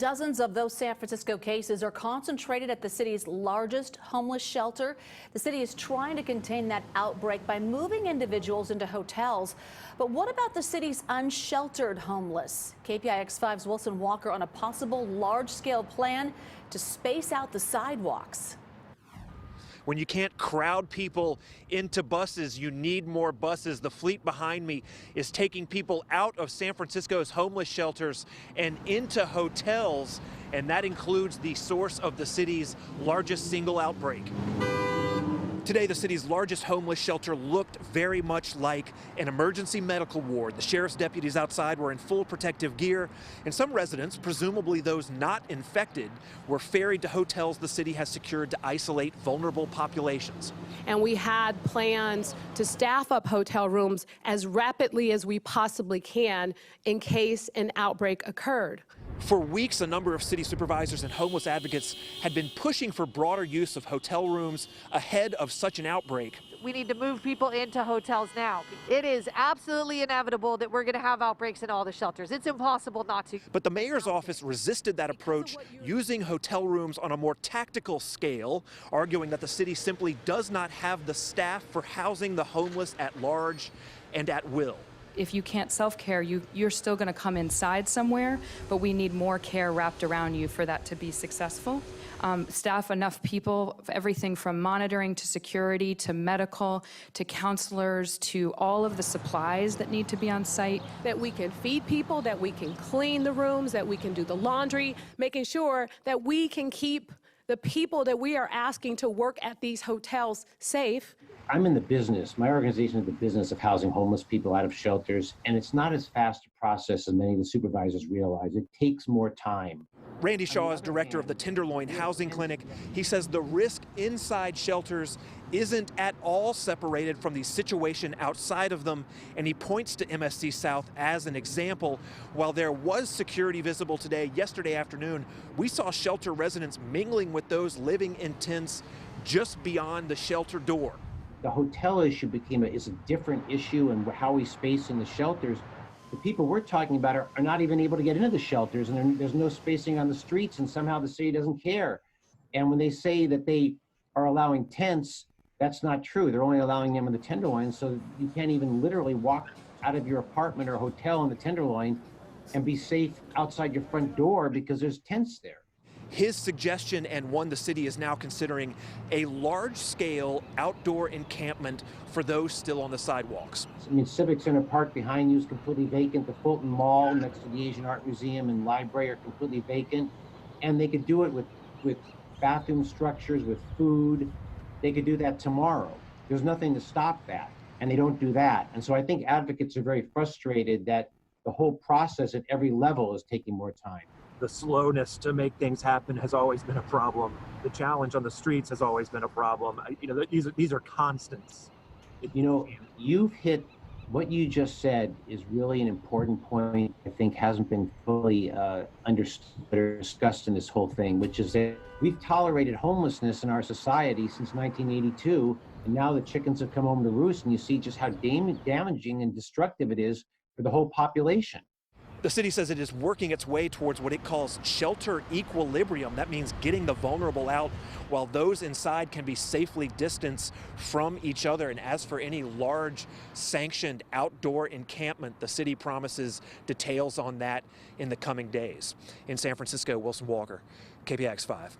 Dozens of those San Francisco cases are concentrated at the city's largest homeless shelter. The city is trying to contain that outbreak by moving individuals into hotels. But what about the city's unsheltered homeless? KPIX5's Wilson Walker on a possible large-scale plan to space out the sidewalks. When you can't crowd people into buses, you need more buses. The fleet behind me is taking people out of San Francisco's homeless shelters and into hotels, and that includes the source of the city's largest single outbreak. Today, the city's largest homeless shelter looked very much like an emergency medical ward. The sheriff's deputies outside were in full protective gear, and some residents, presumably those not infected, were ferried to hotels the city has secured to isolate vulnerable populations. And we had plans to staff up hotel rooms as rapidly as we possibly can in case an outbreak occurred. For weeks, a number of city supervisors and homeless advocates had been pushing for broader use of hotel rooms ahead of such an outbreak. We need to move people into hotels now. It is absolutely inevitable that we're going to have outbreaks in all the shelters. It's impossible not to. But the mayor's office resisted that approach, using hotel rooms on a more tactical scale, arguing that the city simply does not have the staff for housing the homeless at large and at will. If you can't self-care, you're still going to come inside somewhere, but we need more care wrapped around you for that to be successful. Staff enough people, everything from monitoring to security to medical to counselors to all of the supplies that need to be on site. That we can feed people, that we can clean the rooms, that we can do the laundry, making sure that we can keep the people that we are asking to work at these hotels safe. I'm in the business, my organization is in the business of housing homeless people out of shelters, and it's not as fast a process as many of the supervisors realize. It takes more time. Randy Shaw is director of the Tenderloin Housing Clinic. He says the risk inside shelters isn't at all separated from the situation outside of them, and he points to MSC South as an example. While there was security visible today, yesterday afternoon, we saw shelter residents mingling with those living in tents just beyond the shelter door. The hotel issue is a different issue, and how we space in the shelters. The people we're talking about are not even able to get into the shelters, and there's no spacing on the streets, and somehow the city doesn't care. And when they say that they are allowing tents, that's not true. They're only allowing them in the Tenderloin, so you can't even literally walk out of your apartment or hotel in the Tenderloin and be safe outside your front door because there's tents there. His suggestion, and one the city is now considering, a large-scale outdoor encampment for those still on the sidewalks. I mean, Civic Center Park behind you is completely vacant. The Fulton Mall next to the Asian Art Museum and library are completely vacant. And they could do it with bathroom structures, with food. They could do that tomorrow. There's nothing to stop that, and they don't do that. And so I think advocates are very frustrated that the whole process at every level is taking more time. The slowness to make things happen has always been a problem. The challenge on the streets has always been a problem. These are constants. You've hit what you just said is really an important point. I think hasn't been fully understood or discussed in this whole thing, which is that we've tolerated homelessness in our society since 1982, and now the chickens have come home to roost, and you see just how damaging and destructive it is for the whole population. The city says it is working its way towards what it calls shelter equilibrium. That means getting the vulnerable out while those inside can be safely distanced from each other. And as for any large sanctioned outdoor encampment, the city promises details on that in the coming days. In San Francisco, Wilson Walker, KPIX 5.